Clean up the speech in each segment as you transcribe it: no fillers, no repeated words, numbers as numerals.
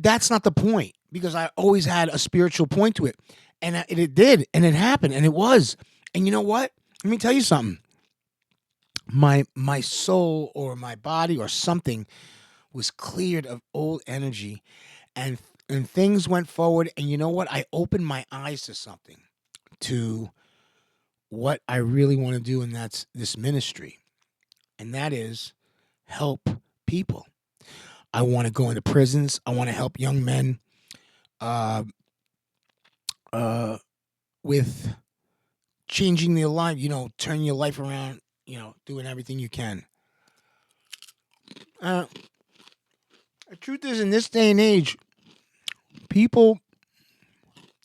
that's not the point because I always had a spiritual point to it. And it did, and it happened, and it was. And you know what? Let me tell you something. My soul or my body or something was cleared of old energy, and things went forward. And you know what? I opened my eyes to something, to what I really want to do, and that's this ministry, and that is help people. I want to go into prisons. I want to help young men uh, uh, with changing their life, turning your life around, doing everything you can. Uh, the truth is, in this day and age, people,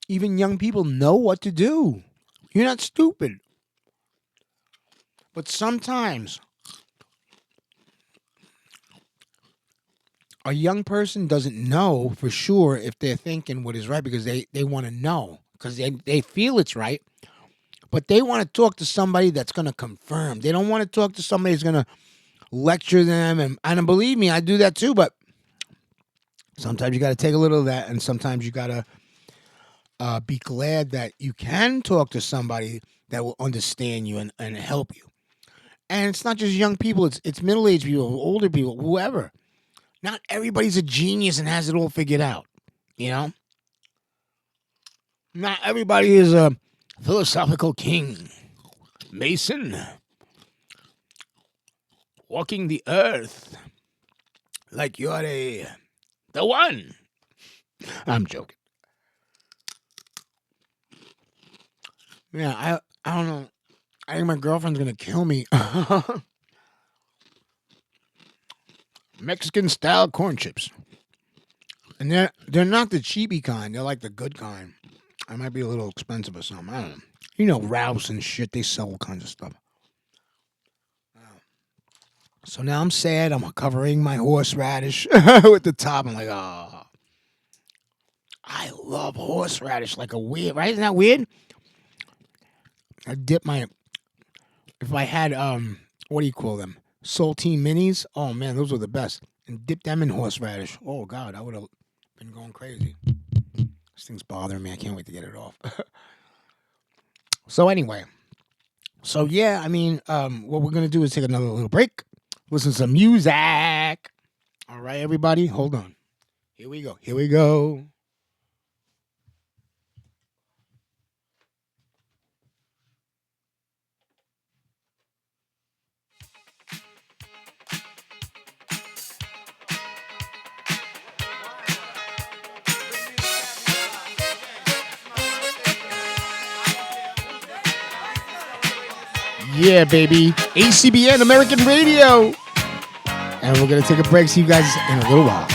even young people, know what to do. You're not stupid. But sometimes a young person doesn't know for sure if they're thinking what is right because they want to know because they feel it's right. But they want to talk to somebody that's going to confirm. They don't want to talk to somebody who's going to lecture them. And believe me, I do that too. But sometimes you got to take a little of that. And sometimes you got to be glad that you can talk to somebody that will understand you and help you. And it's not just young people. It's middle-aged people, older people, whoever. Not everybody's a genius and has it all figured out. Not everybody is a philosophical king. Mason. Walking the earth like you're the one. I'm joking. Yeah, I don't know. I think my girlfriend's gonna kill me. Mexican style corn chips, and they're not the cheapy kind. They're like the good kind. I might be a little expensive or something. I don't know. Ralph's and shit. They sell all kinds of stuff. So now I'm sad. I'm covering my horseradish with the top. I'm like, oh, I love horseradish like a weird, right? Isn't that weird? I dip my, if I had, what do you call them? Saltine minis. Oh man, those were the best. And dip them in horseradish. Oh God, I would have been going crazy. This thing's bothering me. I can't wait to get it off. So anyway, yeah, I mean, what we're gonna do is take another little break. Listen to some music. All right, everybody, hold on. Here we go. Yeah, baby. ACBN, American Radio. And we're going to take a break. See you guys in a little while.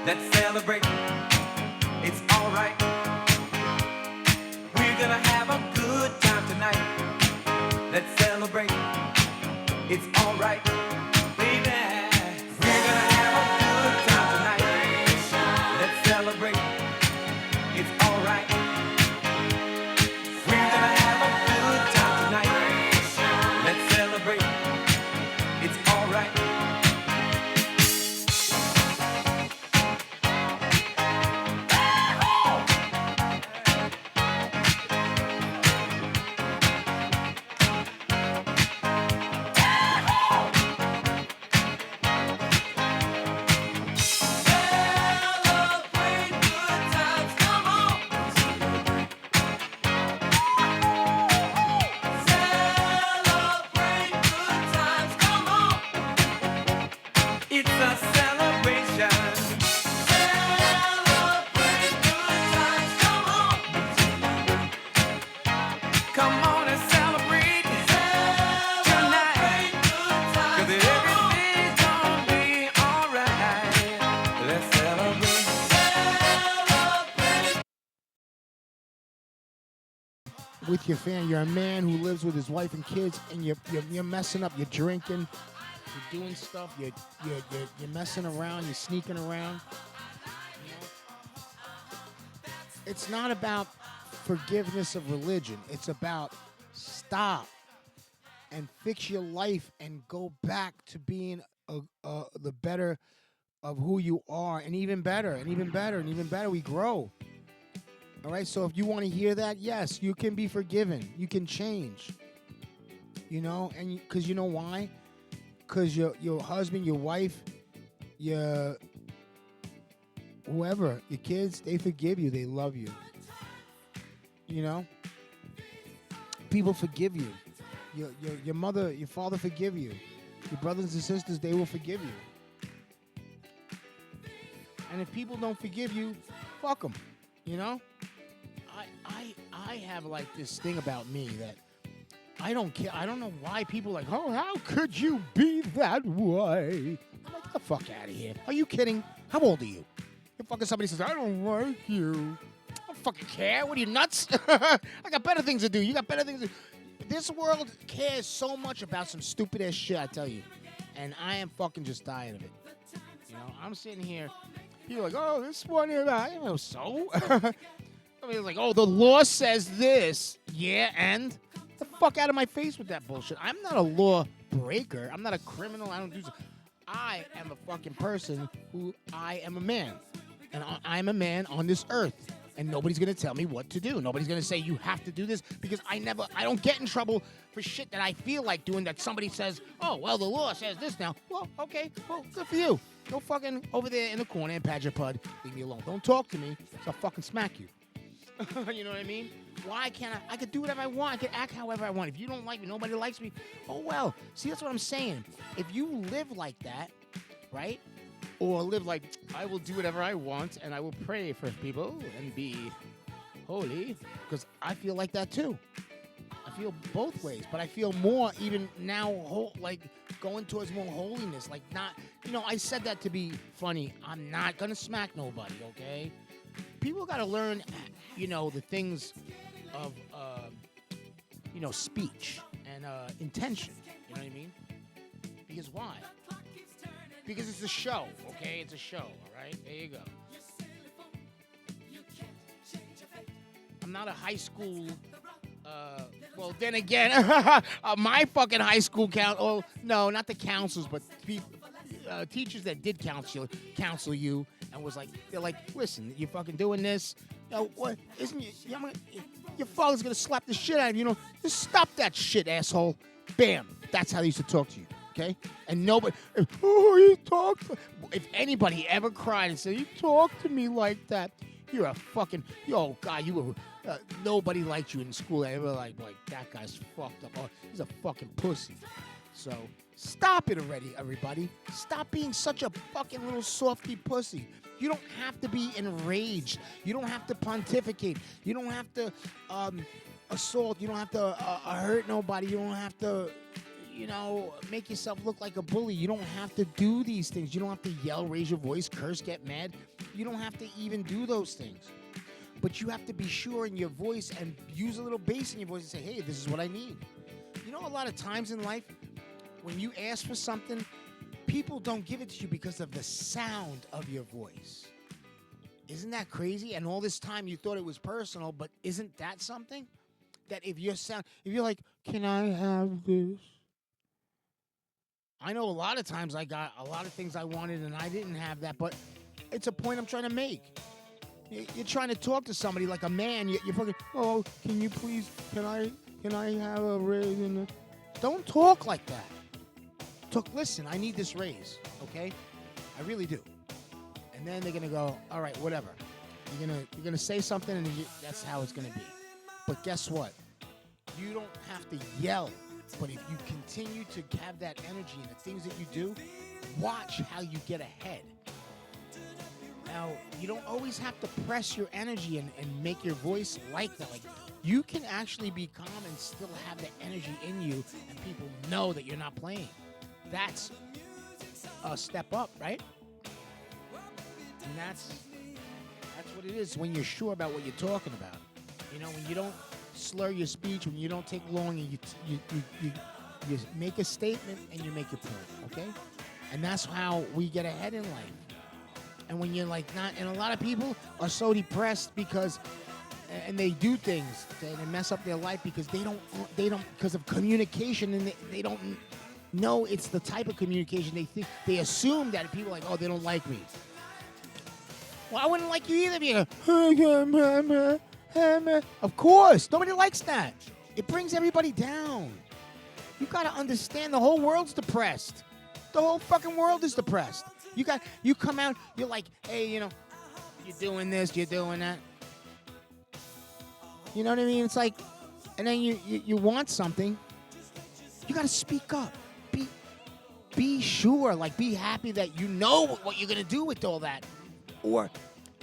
Let's celebrate. It's all with your family. You're a man who lives with his wife and kids, and you're messing up. You're drinking. You're doing stuff. You're messing around. You're sneaking around. You know? It's not about forgiveness of religion. It's about stop and fix your life and go back to being the better of who you are, and even better, and even better, and even better. We grow. All right. So if you want to hear that, yes, you can be forgiven. You can change. You know, and because you know why? Because your husband, your wife, your whoever, your kids, they forgive you. They love you. You know, people forgive you. Your mother, your father forgive you. Your brothers and sisters, they will forgive you. And if people don't forgive you, fuck them. You know, I have like this thing about me that I don't care. I don't know why people are like, oh, how could you be that way? I'm like, get the fuck out of here. Are you kidding? How old are you? If fucking somebody says, I don't like you. I don't fucking care. What are you, nuts? I got better things to do. You got better things to do. This world cares so much about some stupid ass shit, I tell you. And I am fucking just tired of it. You know, I'm sitting here, people are like, oh, this one here, I don't know, so? I mean, it's like, oh, the law says this. Yeah, and? Get the fuck out of my face with that bullshit. I'm not a law breaker. I'm not a criminal. I don't do so. I am a fucking person who, I am a man. And I'm a man on this earth. And nobody's going to tell me what to do. Nobody's going to say, you have to do this. Because I don't get in trouble for shit that I feel like doing that somebody says, oh, well, the law says this now. Well, okay. Well, good for you. Go fucking over there in the corner and pad your pud. Leave me alone. Don't talk to me, so I'll fucking smack you. You know what I mean? Why can't I? I could do whatever I want. I could act however I want. If you don't like me, nobody likes me. Oh, well. See, that's what I'm saying. If you live like that, right? Or live like, I will do whatever I want, and I will pray for people and be holy, because I feel like that too. I feel both ways, but I feel more even now, like going towards more holiness. Like not, you know, I said that to be funny. I'm not going to smack nobody, okay? People got to learn, you know, the things of, you know, speech and intention. You know what I mean? Because why? Because it's a show, okay? It's a show, all right? There you go. I'm not a high school, well, then again, my fucking high school oh, no, not the counselors, but teachers that did counsel you and was like, they're like, listen, you're fucking doing this. You know, what, isn't your father's gonna slap the shit out of you, you know? Just stop that shit, asshole. Bam. That's how they used to talk to you. Okay? And nobody, oh, you talk. If anybody ever cried and said, you talk to me like that, you're a fucking, yo, God, you were, nobody liked you in school. They were like, that guy's fucked up. Oh, he's a fucking pussy. So, stop it already, everybody. Stop being such a fucking little softy pussy. You don't have to be enraged. You don't have to pontificate. You don't have to assault. You don't have to hurt nobody. You don't have to, you know, make yourself look like a bully. You don't have to do these things. You don't have to yell, raise your voice, curse, get mad. You don't have to even do those things. But you have to be sure in your voice and use a little bass in your voice and say, hey, this is what I need. You know, a lot of times in life, when you ask for something, people don't give it to you because of the sound of your voice. Isn't that crazy? And all this time you thought it was personal, but isn't that something? That if you're like, can I have this? I know a lot of times I got a lot of things I wanted and I didn't have that, but it's a point I'm trying to make. You're trying to talk to somebody like a man. You're fucking, oh, can you please, can I have a raise in it? Don't talk like that. Listen, I need this raise, okay? I really do. And then they're gonna go, all right, whatever. You're gonna say something, and that's how it's gonna be. But guess what? You don't have to yell. But if you continue to have that energy in the things that you do, watch how you get ahead. Now, you don't always have to press your energy and make your voice like that. Like, you can actually be calm and still have the energy in you, and people know that you're not playing. That's a step up, right? And that's what it is when you're sure about what you're talking about. You know, when you don't slur your speech, when you don't take long, and you make a statement and you make your point, okay? And that's how we get ahead in life. And when you're like not, and a lot of people are so depressed because, and they do things, they mess up their life because they don't, because of communication, and they don't know it's the type of communication they assume that people are like, oh, they don't like me. Well, I wouldn't like you either. Be of course, nobody likes that. It brings everybody down. You gotta understand, the whole world's depressed. The whole fucking world is depressed. You come out, you're like, hey, you're doing this, you're doing that. You know what I mean? It's like, and then you want something, you gotta speak up. Be sure, like, be happy that you know what you're gonna do with all that. Or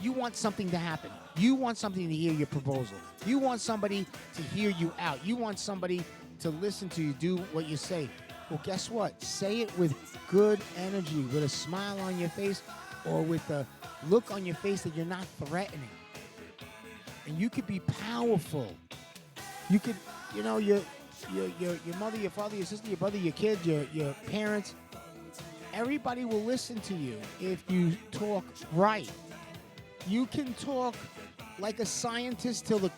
you want something to happen. You want something to hear your proposal. You want somebody to hear you out. You want somebody to listen to you do what you say. Well, guess what? Say it with good energy, with a smile on your face, or with a look on your face that you're not threatening. And you could be powerful. You could, your mother, your father, your sister, your brother, your kids, your parents. Everybody will listen to you if you talk right. You can talk like a scientist till the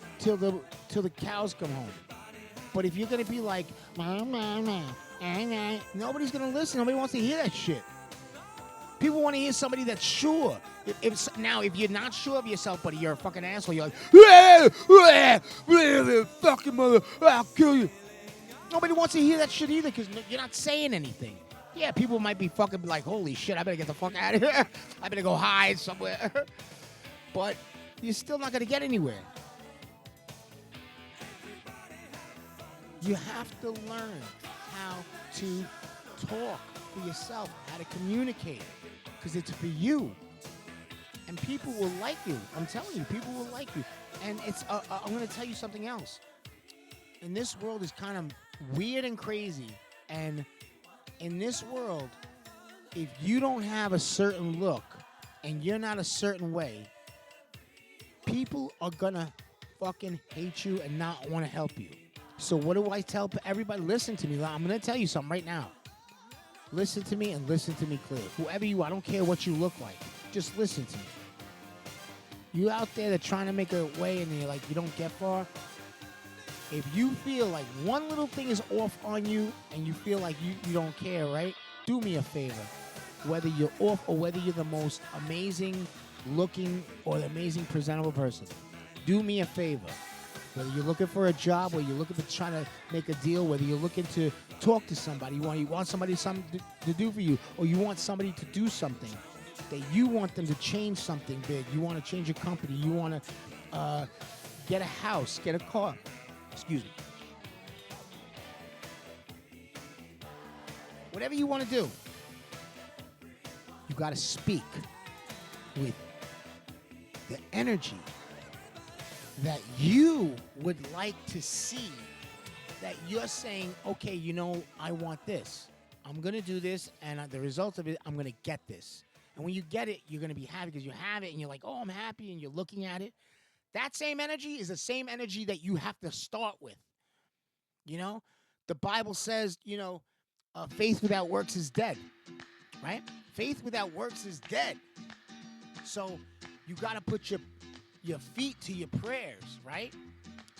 cows come home. But if you're gonna be like, nobody's gonna listen. Nobody wants to hear that shit. People want to hear somebody that's sure. If you're not sure of yourself, but you're a fucking asshole, you're like, fucking mother, I'll kill you. Nobody wants to hear that shit either because you're not saying anything. Yeah, people might be fucking like, holy shit, I better get the fuck out of here. I better go hide somewhere. But you're still not going to get anywhere. You have to learn how to talk for yourself, how to communicate, because it's for you. And people will like you. I'm telling you, people will like you. And it's. I'm going to tell you something else. And this world is kind of weird and crazy. And in this world, if you don't have a certain look and you're not a certain way, people are gonna fucking hate you and not want to help you. So what do I tell everybody? Listen to me. I'm gonna tell you something right now. Listen to me and listen to me clearly. Whoever you are, I don't care what you look like. Just listen to me. You out there that trying to make a way and you're like you don't get far. If you feel like one little thing is off on you and you feel like you don't care, right? Do me a favor. Whether you're off or whether you're the most amazing looking or the amazing presentable person, do me a favor. Whether you're looking for a job, or you're looking for trying to make a deal, whether you're looking to talk to somebody, you want somebody something to do for you, or you want somebody to do something that you want them to change something big. You want to change your company. You want to get a house, get a car. Excuse me. Whatever you want to do, you got to speak with the energy that you would like to see, that you're saying, okay, I want this. I'm going to do this, and the results of it, I'm going to get this. And when you get it, you're going to be happy because you have it, and you're like, oh, I'm happy, and you're looking at it. That same energy is the same energy that you have to start with. The Bible says, faith without works is dead, right? Faith without works is dead. So you got to put your feet to your prayers, right?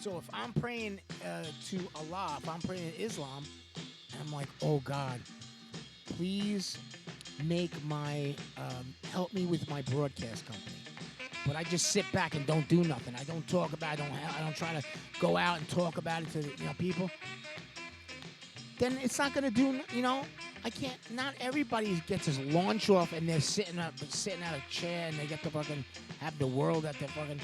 So if I'm praying to Allah, if I'm praying to Islam, I'm like, oh God, please help me with my broadcast company. But I just sit back and don't do nothing. I don't talk about it. I don't try to go out and talk about it to people. Then it's not gonna do. I can't. Not everybody gets his launch off and they're sitting out of a chair and they get to fucking have the world at their fucking.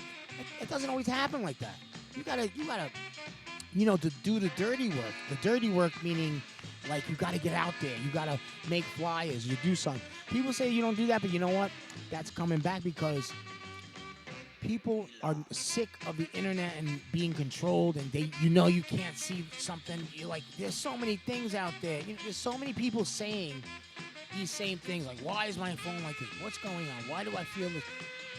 It doesn't always happen like that. You gotta, to do the dirty work. The dirty work meaning, like, you gotta get out there. You gotta make flyers. You do something. People say you don't do that, but you know what? That's coming back because people are sick of the internet and being controlled, and you can't see something. You're like, there's so many things out there. There's so many people saying these same things. Like, why is my phone like this? What's going on? Why do I feel this?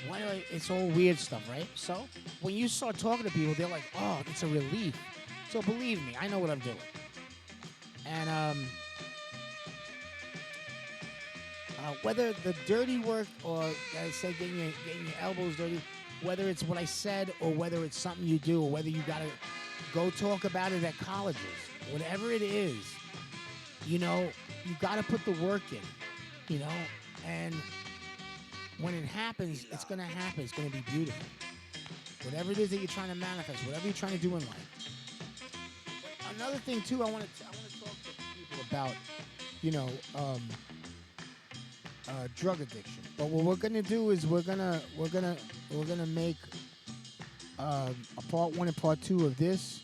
Why do it's all weird stuff, right? So when you start talking to people, they're like, "Oh, it's a relief." So believe me, I know what I'm doing. And whether the dirty work or I said getting your elbows dirty, whether it's what I said or whether it's something you do or whether you gotta go talk about it at colleges, whatever it is, you know, you gotta put the work in, you know, and when it happens, it's gonna happen. It's gonna be beautiful. Whatever it is that you're trying to manifest, whatever you're trying to do in life. But another thing too, I want to talk to people about, you know, drug addiction. But what we're gonna do is we're gonna make a part 1 and part 2 of this,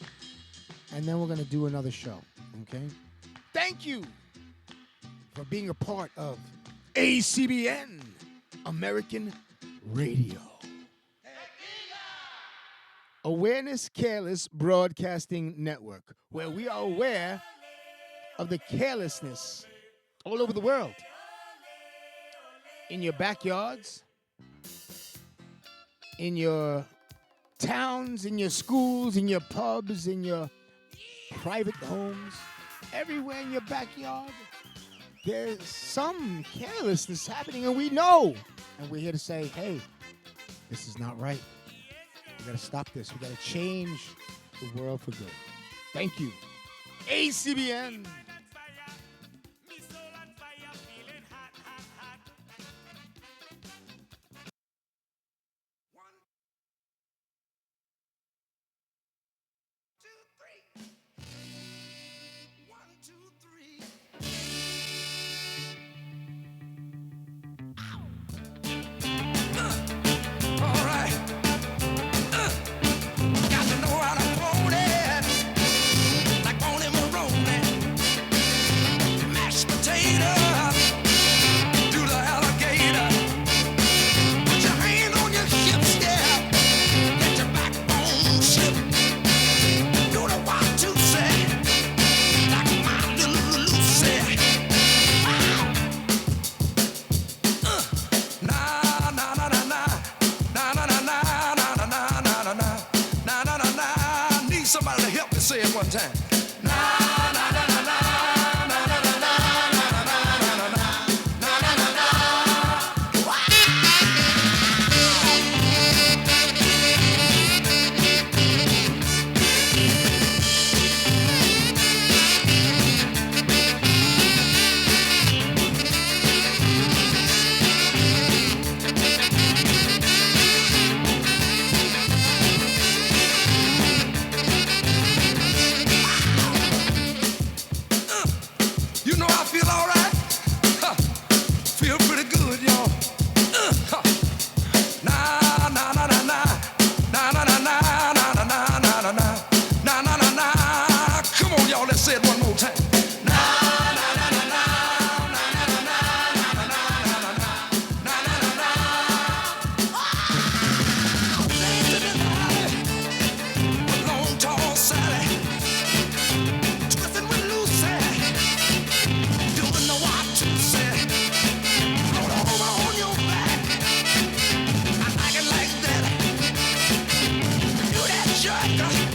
and then we're gonna do another show. Okay. Thank you for being a part of ACBN, American Radio. Awareness Careless Broadcasting Network, where we are aware of the carelessness all over the world. In your backyards, in your towns, in your schools, in your pubs, in your private homes, everywhere in your backyard, there's some carelessness happening, and we know. And we're here to say, hey, this is not right. We got to stop this. We got to change the world for good. Thank you. ACBN. Somebody to help me say it one time. Like that. You that jerk.